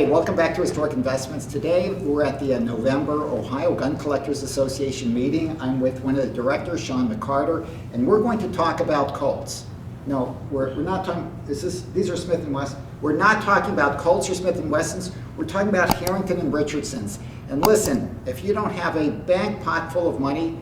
Okay, welcome back to Historic Investments. Today we're at the November Ohio Gun Collectors Association meeting. I'm with one of the directors, Sean McCarter, and we're going to talk about Colts. No, we're not talking, these are Smith & Wesson. We're not talking about Colts or Smith & Wessons. We're talking about Harrington and Richardsons. And listen, if you don't have a bank pot full of money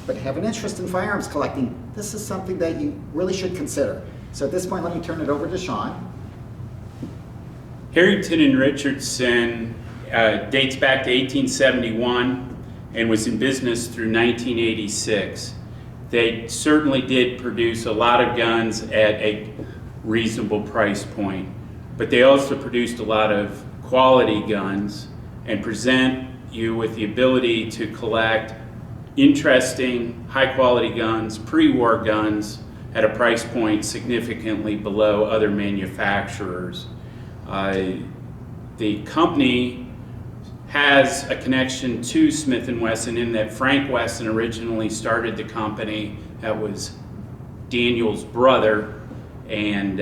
but have an interest in firearms collecting, this is something that you really should consider. So at this point, let me turn it over to Sean. Harrington and Richardson dates back to 1871 and was in business through 1986. They certainly did produce a lot of guns at a reasonable price point, but they also produced a lot of quality guns and present you with the ability to collect interesting, high-quality guns, pre-war guns, at a price point significantly below other manufacturers. The company has a connection to Smith & Wesson in that Frank Wesson originally started the company. That was Daniel's brother, and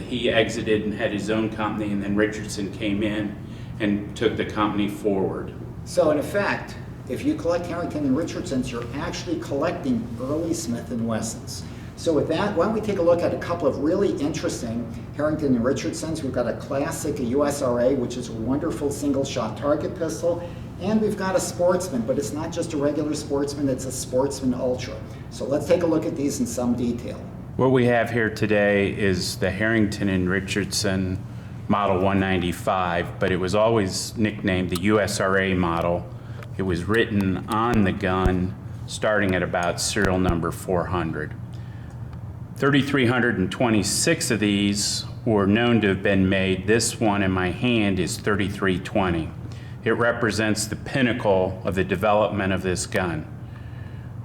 he exited and had his own company, and then Richardson came in and took the company forward. So in effect, if you collect Harrington and Richardsons, you're actually collecting early Smith & Wessons. So with that, why don't we take a look at a couple of really interesting Harrington and Richardsons. We've got a classic, a USRA, which is a wonderful single-shot target pistol, and we've got a Sportsman, but it's not just a regular Sportsman, it's a Sportsman Ultra. So let's take a look at these in some detail. What we have here today is the Harrington and Richardson Model 195, but it was always nicknamed the USRA model. It was written on the gun starting at about serial number 400. 3,326 of these were known to have been made. This one in my hand is 3,320. It represents the pinnacle of the development of this gun.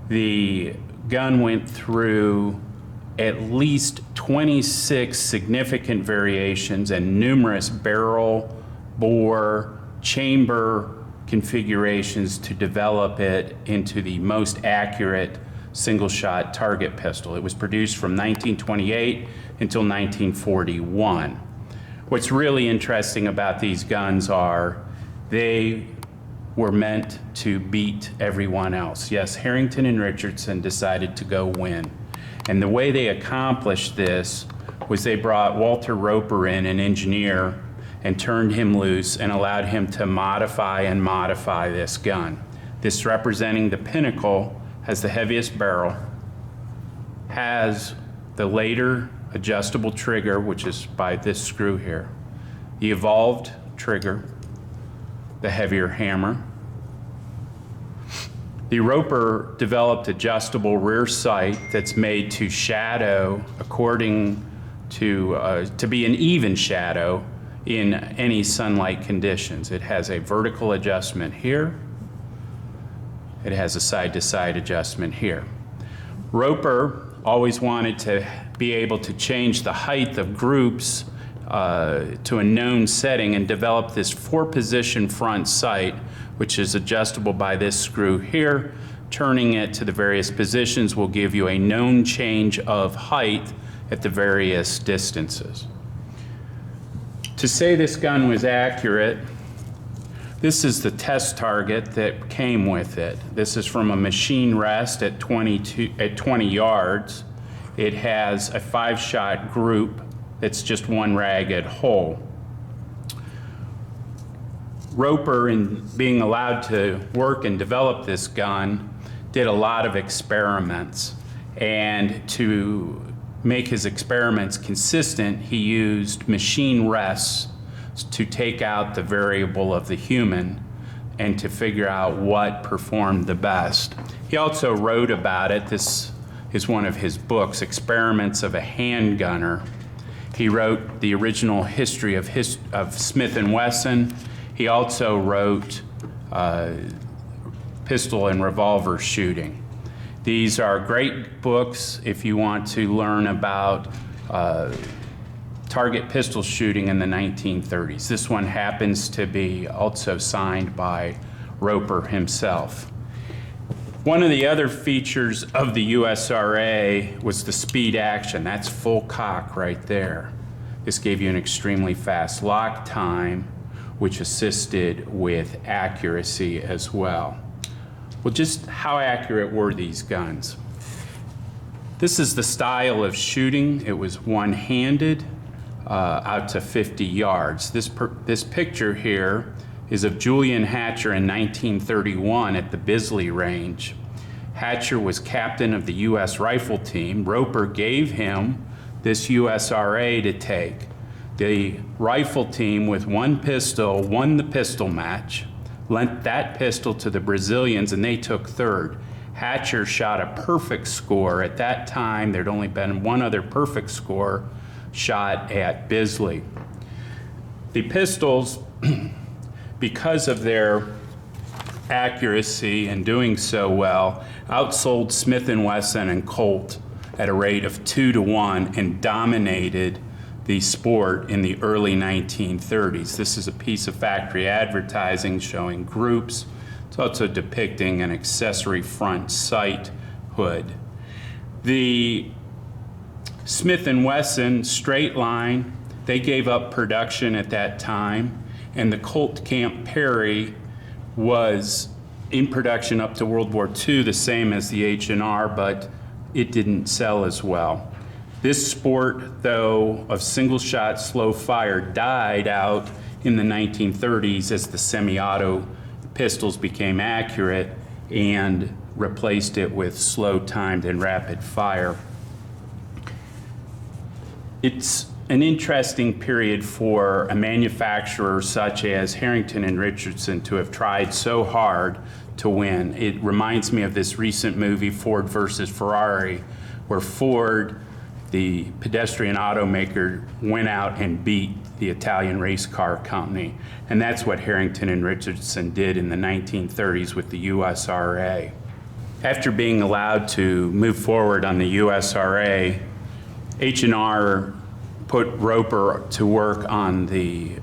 The gun went through at least 26 significant variations and numerous barrel, bore, chamber configurations to develop it into the most accurate single-shot target pistol. It was produced from 1928 until 1941. What's really interesting about these guns are they were meant to beat everyone else. Yes, Harrington and Richardson decided to go win. And the way they accomplished this was they brought Walter Roper in, an engineer, and turned him loose and allowed him to modify this gun. This representing the pinnacle has the heaviest barrel, has the later adjustable trigger, which is by this screw here, the evolved trigger, the heavier hammer. The Roper developed adjustable rear sight that's made to shadow according to be an even shadow in any sunlight conditions. It has a vertical adjustment here. It has a side-to-side adjustment here. Roper always wanted to be able to change the height of groups to a known setting and develop this 4-position front sight, which is adjustable by this screw here. Turning it to the various positions will give you a known change of height at the various distances. To say this gun was accurate, this is the test target that came with it. This is from a machine rest at 20 yards. It has a 5-shot group that's just one ragged hole. Roper, in being allowed to work and develop this gun, did a lot of experiments. And to make his experiments consistent, he used machine rests to take out the variable of the human and to figure out what performed the best. He also wrote about it. This is one of his books, Experiments of a Handgunner. He wrote the original history of Smith & Wesson. He also wrote pistol and revolver shooting. These are great books if you want to learn about target pistol shooting in the 1930s. This one happens to be also signed by Roper himself. One of the other features of the USRA was the speed action. That's full cock right there. This gave you an extremely fast lock time, which assisted with accuracy as well. Well, just how accurate were these guns? This is the style of shooting. It was one-handed out to 50 yards. This picture here is of Julian Hatcher in 1931 at the Bisley Range. Hatcher was captain of the U.S. rifle team. Roper gave him this USRA to take. The rifle team with one pistol won the pistol match, lent that pistol to the Brazilians, and they took third. Hatcher shot a perfect score. At that time, there'd only been one other perfect score shot at Bisley. The pistols, because of their accuracy and doing so well, outsold Smith & Wesson and Colt at a rate of 2-to-1 and dominated the sport in the early 1930s. This is a piece of factory advertising showing groups. It's also depicting an accessory front sight hood. The Smith & Wesson straight line, they gave up production at that time, and the Colt Camp Perry was in production up to World War II, the same as the H&R, but it didn't sell as well. This sport, though, of single-shot slow fire died out in the 1930s as the semi-auto pistols became accurate and replaced it with slow-timed and rapid fire. It's an interesting period for a manufacturer such as Harrington and Richardson to have tried so hard to win. It reminds me of this recent movie, Ford versus Ferrari, where Ford, the pedestrian automaker, went out and beat the Italian race car company. And that's what Harrington and Richardson did in the 1930s with the USRA. After being allowed to move forward on the USRA, H&R put Roper to work on the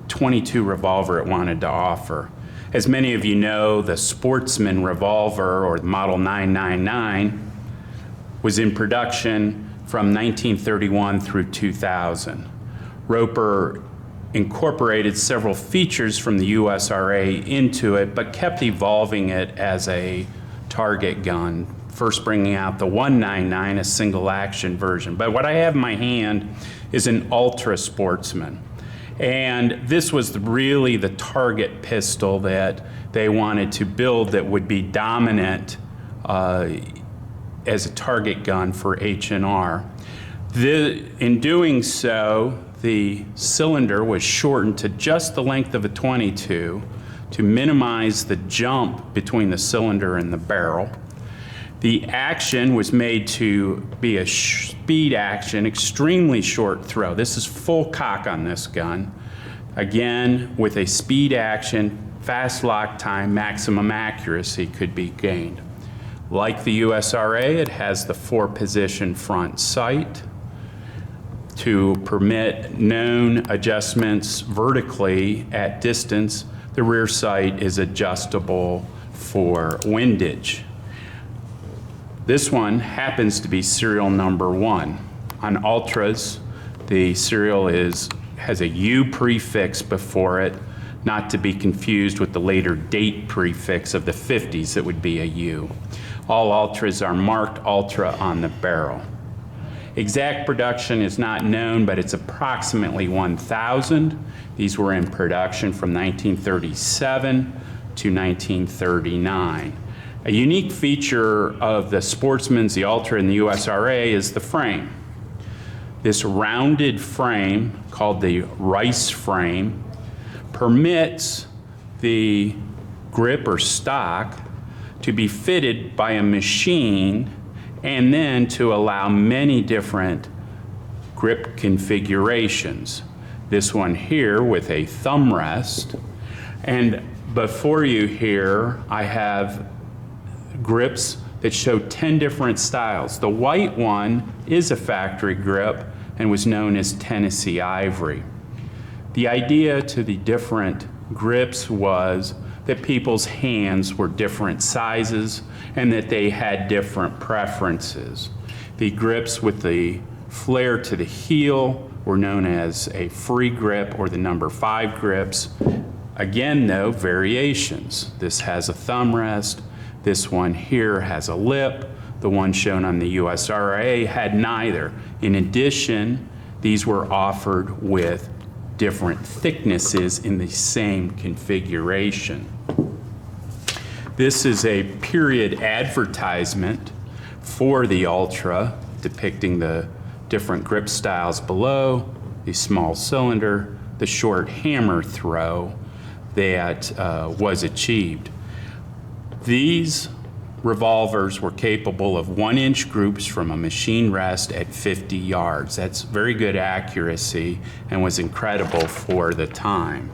.22 revolver it wanted to offer. As many of you know, the Sportsman revolver, or the Model 999, was in production from 1931 through 2000. Roper incorporated several features from the USRA into it, but kept evolving it as a target gun, first bringing out the 199, a single action version. But what I have in my hand is an Ultra Sportsman. And this was really the target pistol that they wanted to build that would be dominant as a target gun for H&R. In doing so, the cylinder was shortened to just the length of a .22 to minimize the jump between the cylinder and the barrel. The action was made to be a speed action, extremely short throw. This is full cock on this gun. Again, with a speed action, fast lock time, maximum accuracy could be gained. Like the USRA, it has the 4-position front sight to permit known adjustments vertically at distance. The rear sight is adjustable for windage. This one happens to be serial number 1. On Ultras, the serial has a U prefix before it, not to be confused with the later date prefix of the 50s that would be a U. All Ultras are marked Ultra on the barrel. Exact production is not known, but it's approximately 1,000. These were in production from 1937 to 1939. A unique feature of the Sportsman's, the Ultra, and the USRA is the frame. This rounded frame, called the Rice frame, permits the grip or stock to be fitted by a machine and then to allow many different grip configurations. This one here with a thumb rest. And before you here, I have grips that show 10 different styles. The white one is a factory grip and was known as Tennessee Ivory. The idea to the different grips was that people's hands were different sizes and that they had different preferences. The grips with the flare to the heel were known as a free grip or the number 5 grips. Again, though, variations. This has a thumb rest. This one here has a lip. The one shown on the USRA had neither. In addition, these were offered with different thicknesses in the same configuration. This is a period advertisement for the Ultra, depicting the different grip styles below, the small cylinder, the short hammer throw that was achieved. These revolvers were capable of 1-inch groups from a machine rest at 50 yards. That's very good accuracy and was incredible for the time.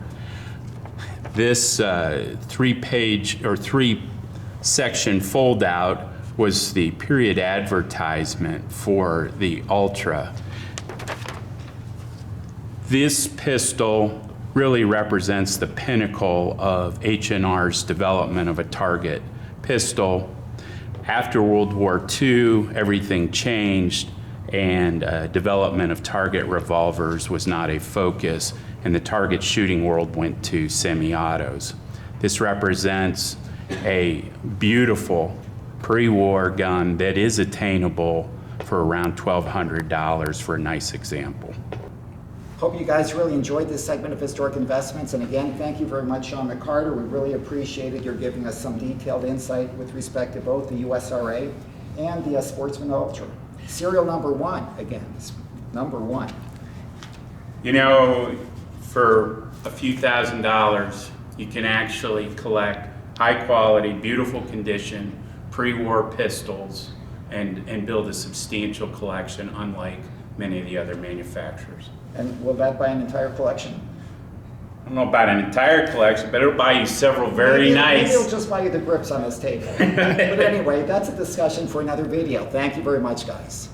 This 3-page or 3-section fold-out was the period advertisement for the Ultra. This pistol really represents the pinnacle of H&R's development of a target pistol. After World War II, everything changed, and development of target revolvers was not a focus, and the target shooting world went to semi-autos. This represents a beautiful pre-war gun that is attainable for around $1,200 for a nice example. Hope you guys really enjoyed this segment of Historic Investments. And again, thank you very much, Sean McCarter. We really appreciated your giving us some detailed insight with respect to both the USRA and the Sportsman Ultra. Serial number 1, again, number 1. You know, for a few $1,000s, you can actually collect high quality, beautiful condition, pre-war pistols and build a substantial collection unlike many of the other manufacturers. And will that buy an entire collection? I don't know about an entire collection, but it'll buy you several very nice. Maybe it'll just buy you the grips on this table. But anyway, that's a discussion for another video. Thank you very much, guys.